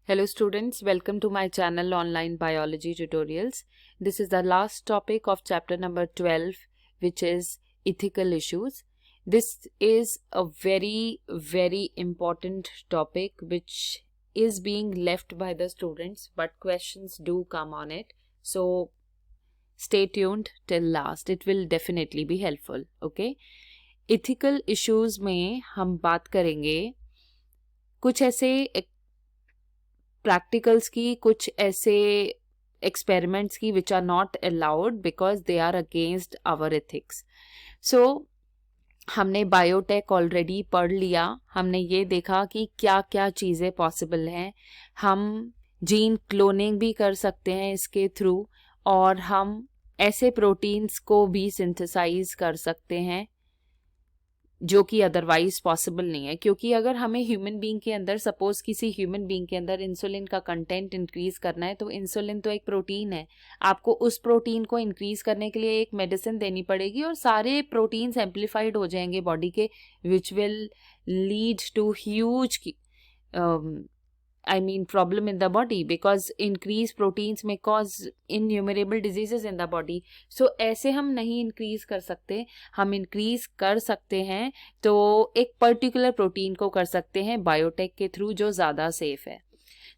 Hello students, welcome to my channel Online Biology Tutorials. This is the last topic of chapter number 12, which is ethical issues. This is a very important topic which is being left by the students, but questions do come on it. So stay tuned till last. It will definitely be helpful. Okay? Ethical issues में हम बात करेंगे कुछ ऐसे practicals की, कुछ ऐसे experiments की which are not allowed because they are against our ethics. So हमने बायोटेक ऑलरेडी पढ़ लिया. हमने ये देखा कि क्या क्या चीज़ें पॉसिबल हैं. हम जीन क्लोनिंग भी कर सकते हैं इसके थ्रू, और हम ऐसे प्रोटीन्स को भी सिंथेसाइज कर सकते हैं जो कि अदरवाइज पॉसिबल नहीं है. क्योंकि अगर हमें ह्यूमन बीइंग के अंदर, सपोज किसी ह्यूमन बीइंग के अंदर इंसुलिन का कंटेंट इंक्रीज करना है, तो इंसुलिन तो एक प्रोटीन है. आपको उस प्रोटीन को इंक्रीज करने के लिए एक मेडिसिन देनी पड़ेगी और सारे प्रोटीन्स एम्पलीफाइड हो जाएंगे बॉडी के, which will lead to huge problem in the body, because increased proteins may cause innumerable diseases in the body. So ऐसे हम नहीं increase कर सकते. हम increase कर सकते हैं तो एक particular protein को कर सकते हैं बायोटेक के थ्रू, जो ज़्यादा सेफ है.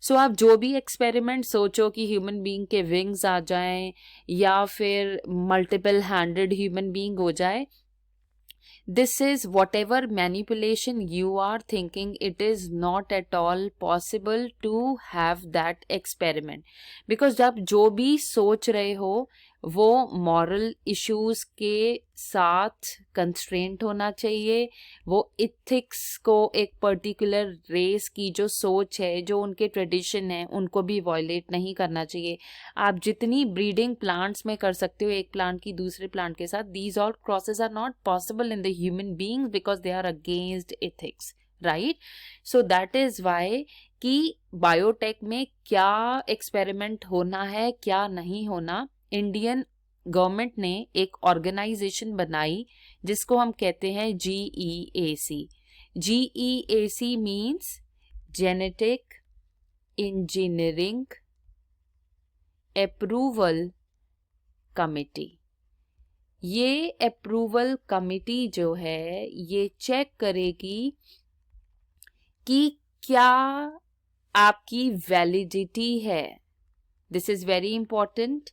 सो आप जो भी एक्सपेरिमेंट सोचो कि ह्यूमन बीइंग के विंग्स आ जाएं या फिर मल्टीपल हैंडेड ह्यूमन बीइंग हो जाए, this is whatever manipulation you are thinking, it is not at all possible to have that experiment. because जब जो भी सोच रहे हो वो मॉरल इश्यूज के साथ कंस्ट्रेंट होना चाहिए. वो इथिक्स को, एक पर्टिकुलर रेस की जो सोच है, जो उनके ट्रेडिशन है, उनको भी वायलेट नहीं करना चाहिए. आप जितनी ब्रीडिंग प्लांट्स में कर सकते हो एक प्लांट की दूसरे प्लांट के साथ, these all crosses are not possible in the human beings because they are against ethics, right. So that is why कि बायोटेक में क्या एक्सपेरिमेंट होना है, क्या नहीं होना. इंडियन गवर्नमेंट ने एक ऑर्गेनाइजेशन बनाई जिसको हम कहते हैं GEAC. GEAC means genetic engineering approval committee. ये अप्रूवल कमिटी जो है ये चेक करेगी कि क्या आपकी वैलिडिटी है. This is very important.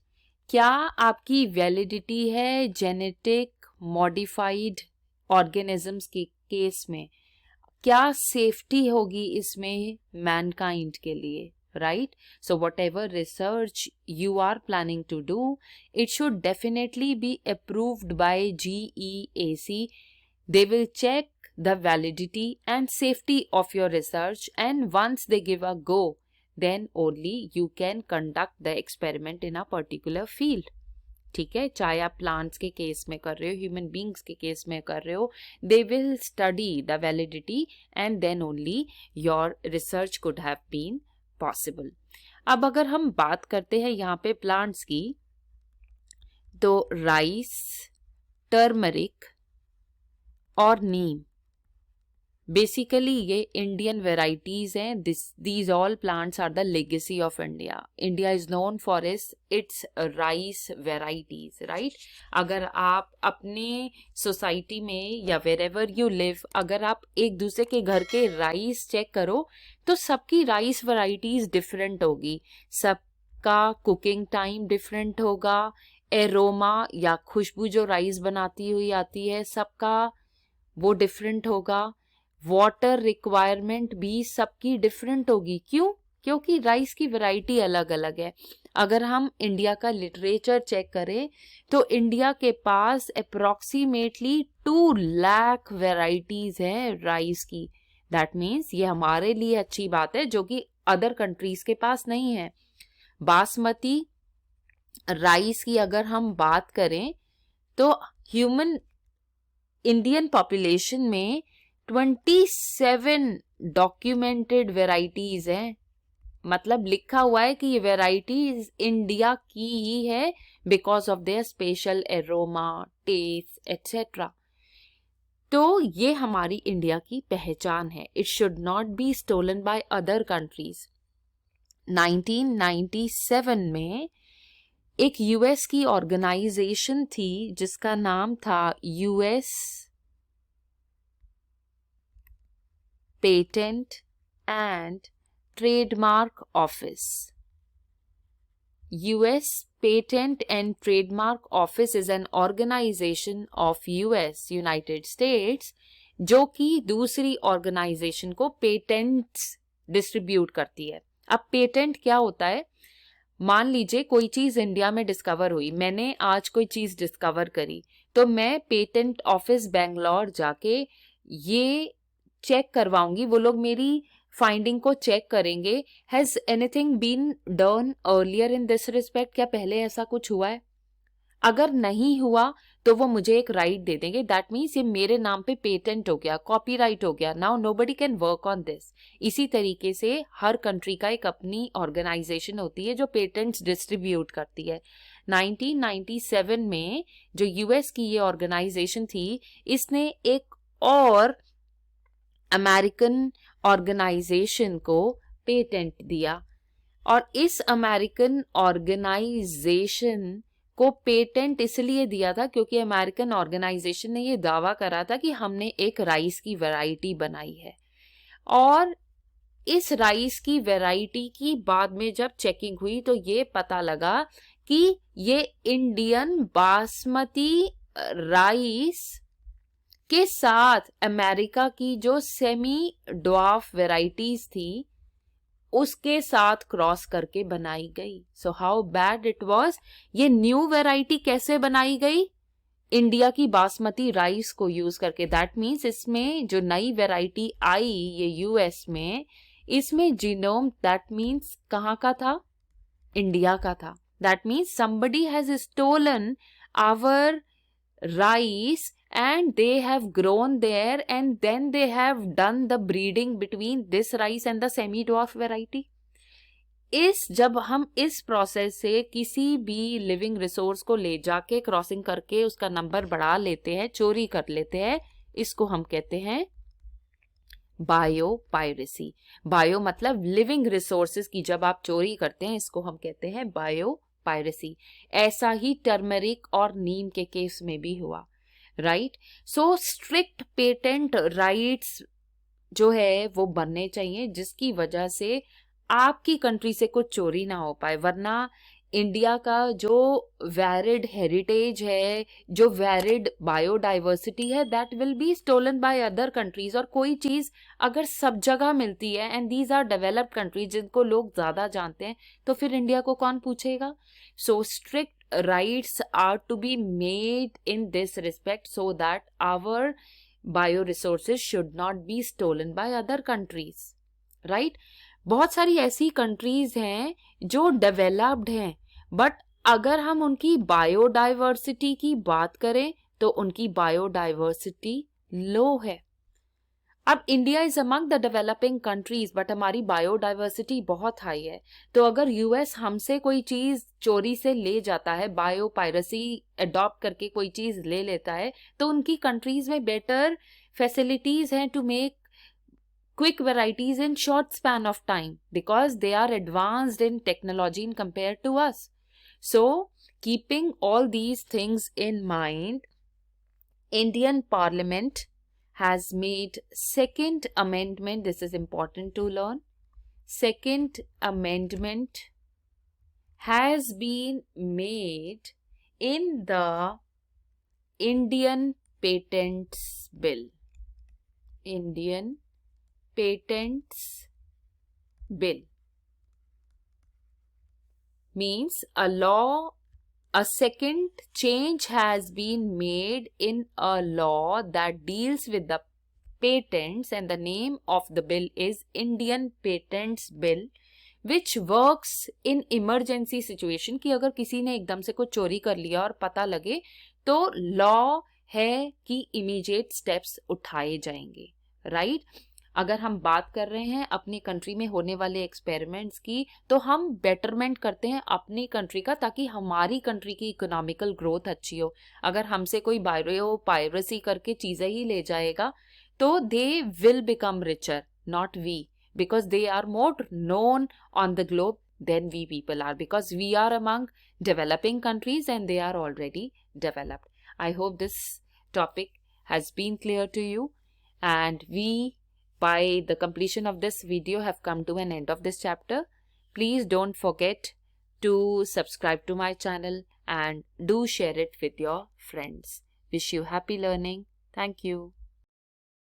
क्या आपकी वैलिडिटी है जेनेटिक मॉडिफाइड ऑर्गेनिजम्स के केस में, क्या सेफ्टी होगी इसमें मैनकाइंड के लिए, right? So whatever research you are planning to do, it should definitely be approved by GEAC. They will check the validity and safety of your research, and once they give a go, then only you can conduct the experiment in a particular field. ठीक है, चाहे आप plants के case में कर रहे हो, human beings के केस में कर रहे हो, they will study the validity and then only your research could have been possible. अब अगर हम बात करते हैं यहाँ पे प्लांट्स की, तो राइस, टर्मरिक और नीम बेसिकली ये इंडियन वेराइटीज हैं. These all plants are the legacy of India. India is known for its rice varieties, right. अगर आप अपने सोसाइटी में या वेर एवर यू लिव, अगर आप एक दूसरे के घर के राइस चेक करो तो सबकी राइस वेराइटीज डिफरेंट होगी. सबका कुकिंग टाइम डिफरेंट होगा. एरोमा या खुशबू जो राइस बनाती हुई आती है, सबका वो डिफरेंट होगा. वाटर रिक्वायरमेंट भी सबकी डिफरेंट होगी. क्यों? क्योंकि राइस की वैरायटी अलग अलग है. अगर हम इंडिया का लिटरेचर चेक करें तो इंडिया के पास अप्रोक्सीमेटली 2 लाख वैरायटीज हैं राइस की. दैट मीन्स ये हमारे लिए अच्छी बात है जो कि अदर कंट्रीज के पास नहीं है. बासमती राइस की अगर हम बात करें तो ह्यूमन इंडियन पॉपुलेशन में 27 डॉक्यूमेंटेड वेराइटीज हैं. मतलब लिखा हुआ है कि ये वेराइटीज इंडिया की ही है because of their special aroma, taste etcetera. तो ये हमारी इंडिया की पहचान है. It should not be stolen by other countries. 1997 में एक यूएस की ऑर्गेनाइजेशन थी जिसका नाम था US patent and trademark office. US Patent and Trademark Office is an organization of US, United States, जो कि दूसरी ऑर्गेनाइजेशन को पेटेंट्स डिस्ट्रीब्यूट करती है. अब पेटेंट क्या होता है? मान लीजिए कोई चीज इंडिया में डिस्कवर हुई, मैंने आज कोई चीज डिस्कवर करी, तो मैं पेटेंट ऑफिस बेंगलोर जाके ये चेक करवाऊंगी, वो लोग मेरी फाइंडिंग को चेक करेंगे. Has anything been done earlier in this respect? क्या पहले ऐसा कुछ हुआ है? अगर नहीं हुआ तो वो मुझे एक राइट दे देंगे. दैट मीन्स ये मेरे नाम पे पेटेंट हो गया, कॉपीराइट हो गया. Now nobody can work on this. इसी तरीके से हर कंट्री का एक अपनी ऑर्गेनाइजेशन होती है जो पेटेंट्स डिस्ट्रीब्यूट करती है. 1997 में जो यूएस की ये ऑर्गेनाइजेशन थी, इसने एक और अमेरिकन ऑर्गेनाइजेशन को पेटेंट दिया. और इस अमेरिकन ऑर्गेनाइजेशन को पेटेंट इसलिए दिया था क्योंकि अमेरिकन ऑर्गेनाइजेशन ने ये दावा करा था कि हमने एक राइस की वैरायटी बनाई है. और इस राइस की वैरायटी की बाद में जब चेकिंग हुई तो ये पता लगा कि ये इंडियन बासमती राइस के साथ अमेरिका की जो सेमी ड्वार्फ वैराइटीज थी उसके साथ क्रॉस करके बनाई गई. So how bad it was. ये न्यू वैरायटी कैसे बनाई गई? इंडिया की बासमती राइस को यूज करके. दैट मीन्स इसमें जो नई वैरायटी आई ये यूएस में, इसमें जीनोम दैट मीन्स कहाँ का था? इंडिया का था. That means somebody has stolen our rice and they have grown there and then they have done the breeding between this rice and the semi dwarf variety. जब हम इस process से किसी भी लिविंग रिसोर्स को ले जाके क्रॉसिंग करके उसका नंबर बढ़ा लेते हैं, चोरी कर लेते हैं, इसको हम कहते हैं बायो पायरेसी. बायो मतलब लिविंग रिसोर्सेज की जब आप चोरी करते हैं इसको हम कहते हैं बायो पायरेसी. ऐसा ही टर्मरिक और नीम के केस में भी हुआ. Right. So strict patent rights जो है वो बनने चाहिए जिसकी वजह से आपकी कंट्री से कुछ चोरी ना हो पाए. वरना इंडिया का जो वैरिड हेरिटेज है, जो वैरिड बायोडाइवर्सिटी है, that will be stolen by other countries. और कोई चीज अगर सब जगह मिलती है and these are developed countries जिनको लोग ज्यादा जानते हैं, तो फिर इंडिया को कौन पूछेगा? So strict rights are to be made in this respect so that our bioresources should not be stolen by other countries. Right? बहुत सारी ऐसी कंट्रीज हैं जो डेवलप्ड हैं, बट अगर हम उनकी बायोडाइवर्सिटी की बात करें तो उनकी बायोडाइवर्सिटी लो है. अब India is among the developing countries but हमारी बायोडाइवर्सिटी बहुत हाई है. तो अगर यूएस हमसे कोई चीज चोरी से ले जाता है, बायो पायरेसी अडॉप्ट करके कोई चीज ले लेता है, तो उनकी कंट्रीज में बेटर फैसिलिटीज हैं to make quick varieties in short span of time because they are advanced in technology in compared to us. So, keeping all these things in mind, Indian Parliament has made second amendment. This is important to learn. Second amendment has been made in the Indian Patents Bill. Indian Patents Bill means a second change has been made in a law that deals with the patents, and the name of the bill is Indian Patents Bill, which works in emergency situation. कि अगर किसी ने एकदम से कुछ चोरी कर लिया और पता लगे तो लॉ है कि इमीडिएट स्टेप्स उठाए जाएंगे. राइट. अगर हम बात कर रहे हैं अपनी कंट्री में होने वाले एक्सपेरिमेंट्स की, तो हम बेटरमेंट करते हैं अपनी कंट्री का ताकि हमारी कंट्री की इकोनॉमिकल ग्रोथ अच्छी हो. अगर हमसे कोई बायो पायरेसी करके चीजें ही ले जाएगा तो they will become richer, not we. because they are more known on the globe than we people are, because we are among developing countries and they are already developed. I hope this topic has been clear to you, and we, by the completion of this video, have come to an end of this chapter. Please don't forget to subscribe to my channel and do share it with your friends. Wish you happy learning. Thank you.